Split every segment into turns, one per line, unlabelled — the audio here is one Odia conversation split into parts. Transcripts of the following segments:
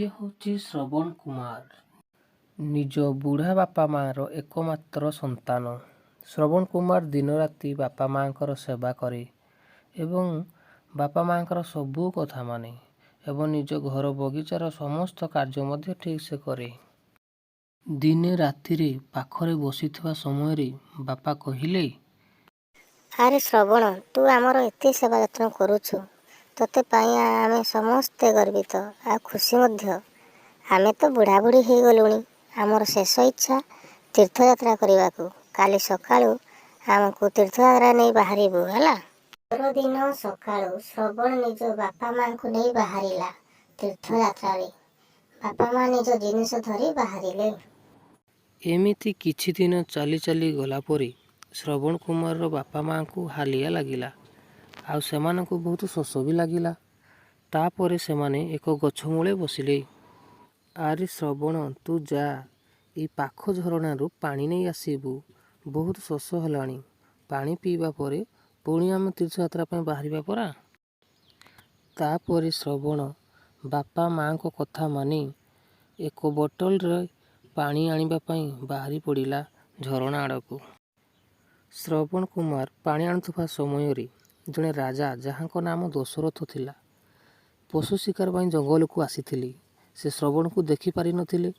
ଇଏ ହେଉଛି ଶ୍ରବଣ କୁମାର, ନିଜ ବୁଢ଼ା ବାପା ମାଆର ଏକମାତ୍ର ସନ୍ତାନ। ଶ୍ରବଣ କୁମାର ଦିନରାତି ବାପା ମାଆଙ୍କର ସେବା କରେ ଏବଂ ବାପା ମାଆଙ୍କର ସବୁ କଥା ମାନେ ଏବଂ ନିଜ ଘର ବଗିଚାର ସମସ୍ତ କାର୍ଯ୍ୟ ମଧ୍ୟ ଠିକ୍ ସେ କରେ। ଦିନେ ରାତିରେ ପାଖରେ ବସିଥିବା ସମୟରେ ବାପା କହିଲେ,
ଆରେ ଶ୍ରବଣ, ତୁ ଆମର ଏତେ ସେବା ଯତ୍ନ କରୁଛୁ, ତୋତେ ପାଇଁ ଆମେ ସମସ୍ତେ ଗର୍ବିତ ଆଉ ଖୁସି ମଧ୍ୟ। ଆମେ ତ ବୁଢ଼ାବୁଢ଼ୀ ହେଇଗଲୁଣି, ଆମର ଶେଷ ଇଚ୍ଛା ତୀର୍ଥଯାତ୍ରା କରିବାକୁ। କାଲି ସକାଳୁ ଆମକୁ ତୀର୍ଥଯାତ୍ରା ନେଇ ବାହାରିବୁ ହେଲା। ପରଦିନ ସକାଳୁ ଶ୍ରବଣ ନିଜ ବାପା ମାଆଙ୍କୁ ନେଇ ବାହାରିଲା ତୀର୍ଥଯାତ୍ରାରେ। ବାପା ମାଆ ନିଜ ଜିନିଷ ଧରି ବାହାରିଲେ।
ଏମିତି କିଛି ଦିନ ଚାଲି ଚାଲି ଗଲା ପରେ ଶ୍ରବଣ କୁମାରର ବାପା ମାଆଙ୍କୁ ହାଲିଆ ଲାଗିଲା ଆଉ ସେମାନଙ୍କୁ ବହୁତ ଶୋଷ ବି ଲାଗିଲା। ତାପରେ ସେମାନେ ଏକ ଗଛ ମୂଳେ ବସିଲେ। ଆରେ ଶ୍ରବଣ, ତୁ ଯା ଏଇ ପାଖ ଝରଣାରୁ ପାଣି ନେଇ ଆସିବୁ। ବହୁତ ଶୋଷ ହେଲାଣି। ପାଣି ପିଇବା ପରେ ପୁଣି ଆମେ ତୀର୍ଥଯାତ୍ରା ପାଇଁ ବାହାରିବା ପରା। ତାପରେ ଶ୍ରବଣ ବାପା ମାଆଙ୍କ କଥା ମାନି ଏକ ବୋତଲରେ ପାଣି ଆଣିବା ପାଇଁ ବାହାରି ପଡ଼ିଲା ଝରଣା ଆଡ଼କୁ। ଶ୍ରବଣ କୁମାର ପାଣି ଆଣୁଥିବା ସମୟରେ ଜଣେ ରାଜା, ଯାହାଙ୍କ ନାମ ଦଶରଥ ଥିଲା, ପଶୁ ଶିକାର ପାଇଁ ଜଙ୍ଗଲକୁ ଆସିଥିଲେ। ସେ ଶ୍ରବଣକୁ ଦେଖିପାରିନଥିଲେ।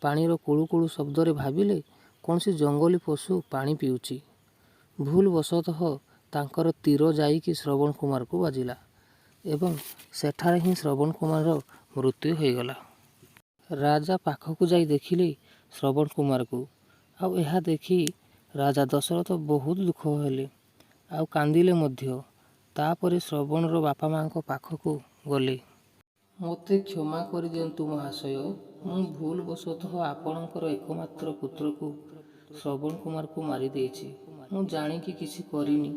ପାଣିର କୁଳୁ କୁଳୁ ଶବ୍ଦରେ ଭାବିଲେ କୌଣସି ଜଙ୍ଗଲୀ ପଶୁ ପାଣି ପିଉଛି। ଭୁଲ ବଶତଃ ତାଙ୍କର ତୀର ଯାଇକି ଶ୍ରବଣ କୁମାରକୁ ବାଜିଲା ଏବଂ ସେଠାରେ ହିଁ ଶ୍ରବଣ କୁମାରର ମୃତ୍ୟୁ ହୋଇଗଲା। ରାଜା ପାଖକୁ ଯାଇ ଦେଖିଲେ ଶ୍ରବଣ କୁମାରକୁ, ଆଉ ଏହା ଦେଖି ରାଜା ଦଶରଥ ବହୁତ ଦୁଃଖ ହେଲେ ଆଉ କାନ୍ଦିଲେ ମଧ୍ୟ। ତାପରେ ଶ୍ରବଣର ବାପା ମାଆଙ୍କ ପାଖକୁ ଗଲେ। ମୋତେ କ୍ଷମା କରିଦିଅନ୍ତୁ ମହାଶୟ, ମୁଁ ଭୁଲ ବଶତଃ ଆପଣଙ୍କର ଏକମାତ୍ର ପୁତ୍ରକୁ ଶ୍ରବଣ କୁମାରକୁ ମାରିଦେଇଛି। ମୁଁ ଜାଣିକି କିଛି କରିନି,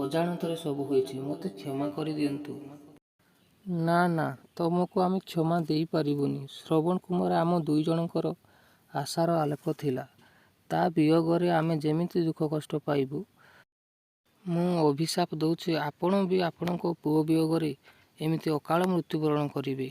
ଅଜାଣତରେ ସବୁ ହୋଇଛି, ମୋତେ କ୍ଷମା କରିଦିଅନ୍ତୁ। ନା ନା, ତମକୁ ଆମେ କ୍ଷମା ଦେଇପାରିବୁନି। ଶ୍ରବଣ କୁମାର ଆମ ଦୁଇ ଜଣଙ୍କର ଆଶାର ଆଲୋକ ଥିଲା। ତା ବିୟୋଗରେ ଆମେ ଯେମିତି ଦୁଃଖ କଷ୍ଟ ପାଇବୁ, ମୁଁ ଅଭିଶାପ ଦେଉଛି ଆପଣ ବି ଆପଣଙ୍କ ପୁଅ ବିୟୋଗରେ ଏମିତି ଅକାଳ ମୃତ୍ୟୁବରଣ କରିବେ।